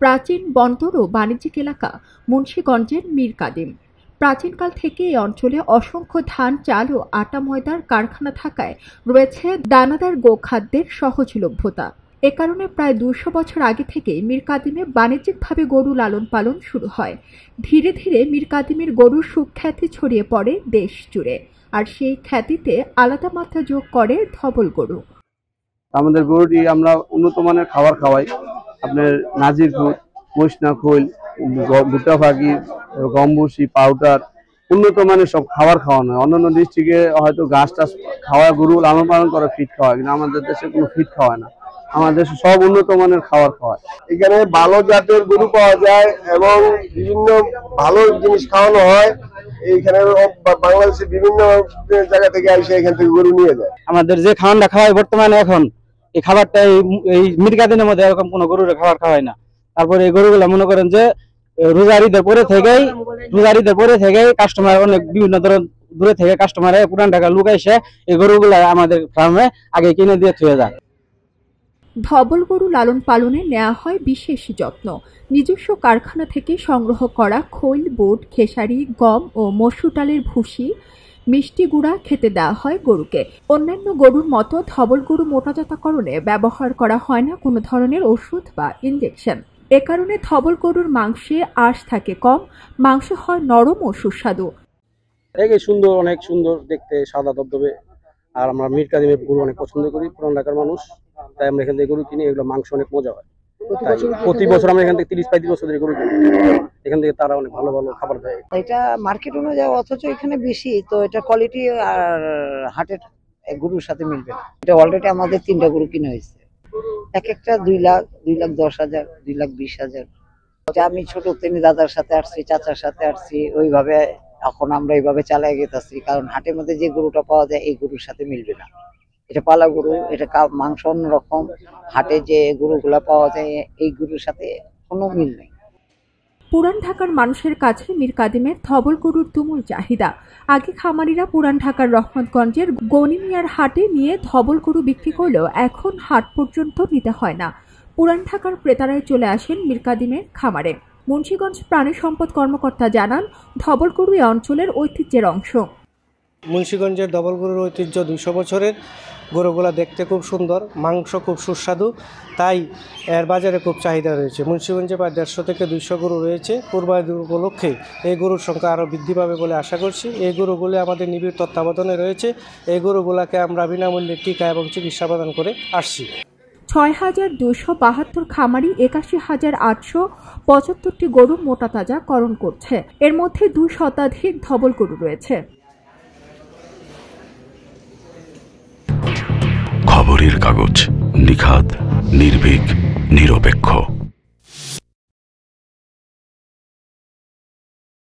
প্রাচীন বন্দর ও বাণিজ্যিক এলাকা মুন্সিগঞ্জের মীর কাদিম। প্রাচীনকাল থেকে এই অঞ্চলে অসংখ্য ধান, চাল ও আটা ময়দার কারখানা থাকায় রয়েছে দানাদার গোখাদ্যের সহজলভ্যতা। এ কারণে প্রায় ২০০ বছর আগে থেকেই মীর কাদিমে বাণিজ্যিকভাবে গরু লালন পালন শুরু হয়। ধীরে ধীরে মীর কাদিমের গরুর সুখ্যাতি ছড়িয়ে পড়ে দেশ জুড়ে, আর সেই খ্যাতিতে আলাদা মাত্রা যোগ করে ধবল গরু। আমাদের গরুটি আমরা উন্নত মানের খাবার খাওয়াই, আপনার নাজির খুদ, মশনা খোল, ভুট্টা ফাঁকি, গমবুসি, পাউডার, উন্নত মানের সব খাবার খাওয়ানো হয়। অন্যান্য ডিস্ট্রিক্টে হয়তো ঘাস টাস খাওয়া গরু লালন পালন করে ফিট খাওয়ায়, কিন্তু আমাদের দেশে কোনো ফিট খাওয়ায় না, আমাদের দেশে সব উন্নত মানের খাবার খাওয়ায়। এখানে ভালো জাতের গরু পাওয়া যায় এবং বিভিন্ন ভালো জিনিস খাওয়ানো হয়। এইখানে বাংলাদেশের বিভিন্ন জায়গা থেকে এসে এখান থেকে গরু নিয়ে যায়। আমাদের যে খাবারটা খাওয়ায় বর্তমানে এখন এই খাবারটা এই মীর কাদিমের মধ্যে এরকম কোনো গরুর খাবার খাওয়ায় না। তারপরে এই গরুগুলো মনে করেন যে রোজারিদের পরে থেকেই কাস্টমার অনেক বিভিন্ন দূরে থেকে কাস্টমার পুরান ঢাকা লোক এসে এই গরুগুলা আমাদের ফার্মে আগে কিনে দিয়ে থুয়ে যায়। ধবল গরু লালন পালনে নেওয়া হয় বিশেষ যত্ন। নিজস্ব কারখানা থেকে সংগ্রহ করা খৈল, বুট, খেসারি, গম ও মসুর ডালের ভুসি, মিষ্টি গুঁড়া খেতে দেওয়া হয় গরুকে। অন্যান্য গরুর মতো ধবল গরু মোটাজাতকরণে ব্যবহার করা হয় না কোনো ধরনের ওষুধ বা ইনজেকশন। এ কারণে ধবল গরুর মাংসে আঁশ থাকে কম, মাংস হয় নরম ও সুস্বাদু। সুন্দর, অনেক সুন্দর দেখতে, সাদা ধবধবে। আর আমরা মীর কাদিমের গরু অনেক পছন্দ করি, পুরান ঢাকার মানুষ, তাই আমরা এখান থেকে গরু কিনি। এগুলো মাংস অনেক মজা হয়। প্রতি বছর আমরা এখান থেকে ৩০-৩৫ বছর ধরে গরু কিনি। এখান থেকে তারা অনেক ভালো ভালো খাবার দেয়। এটা মার্কেট অনুযায়ী, অথচ এখানে বেশি, তো এটা কোয়ালিটি আর হাটের গরুর সাথে মিলবে না। এটা অলরেডি আমাদের ৩টা গরু কিনে হয়েছে, এক একটা ২ লাখ, ২,১০,০০০, ২,২০,০০০। আমি ছোট তিনি দাদার সাথে আসছি, চাচার সাথে আসছি, ওইভাবে এখন আমরা এইভাবে চালাই গেতেছি। কারণ হাটের মধ্যে যে গরুটা পাওয়া যায় এই গরুর সাথে মিলবে না। এটা পালা গরু, এটা মাংস অন্যরকম। হাটে যে গরুগুলা পাওয়া যায় এই গরুর সাথে কোনো মিল নেই। পুরান ঢাকার মানুষের কাছে মীর কাদিমের ধবল গরুর তুমুল চাহিদা। আগে খামারিরা পুরান ঢাকার রহমতগঞ্জের গনিমিয়ার হাটে নিয়ে ধবল গরু বিক্রি করলেও এখন হাট পর্যন্ত নিতে হয় না। পুরান ঢাকার ক্রেতারাই চলে আসেন মীর কাদিমের খামারে। মুন্সিগঞ্জ প্রাণী সম্পদ কর্মকর্তা জানান, ধবল গরু এই অঞ্চলের ঐতিহ্যের অংশ। মুন্সিগঞ্জের ধবল গরুর ঐতিহ্য ২০০ বছরের। গরুগুলা দেখতে খুব সুন্দর, মাংস খুব সুস্বাদু, তাই এর বাজারে খুব চাহিদা রয়েছে। মুন্সিগঞ্জে প্রায় ১৫০ থেকে ২০০ গরু রয়েছে। কোরবানি উপলক্ষে এই গরুর সংখ্যা আরও বৃদ্ধি পাবে বলে আশা করছি। এই গরুগুলি আমাদের নিবিড় তত্ত্বাবধানে রয়েছে। এই গরুগুলাকে আমরা বিনামূল্যে টিকা এবং চিকিৎসা প্রদান করে আসছি। ৬,২৭২ খামারি ৮১,৮৭৫টি গরু মোটা তাজা করণ করছে। এর মধ্যে ২ শতাধিক ধবল গরু রয়েছে। খবরের কাগজ, নিখাত, নির্ভীক, নিরপেক্ষ।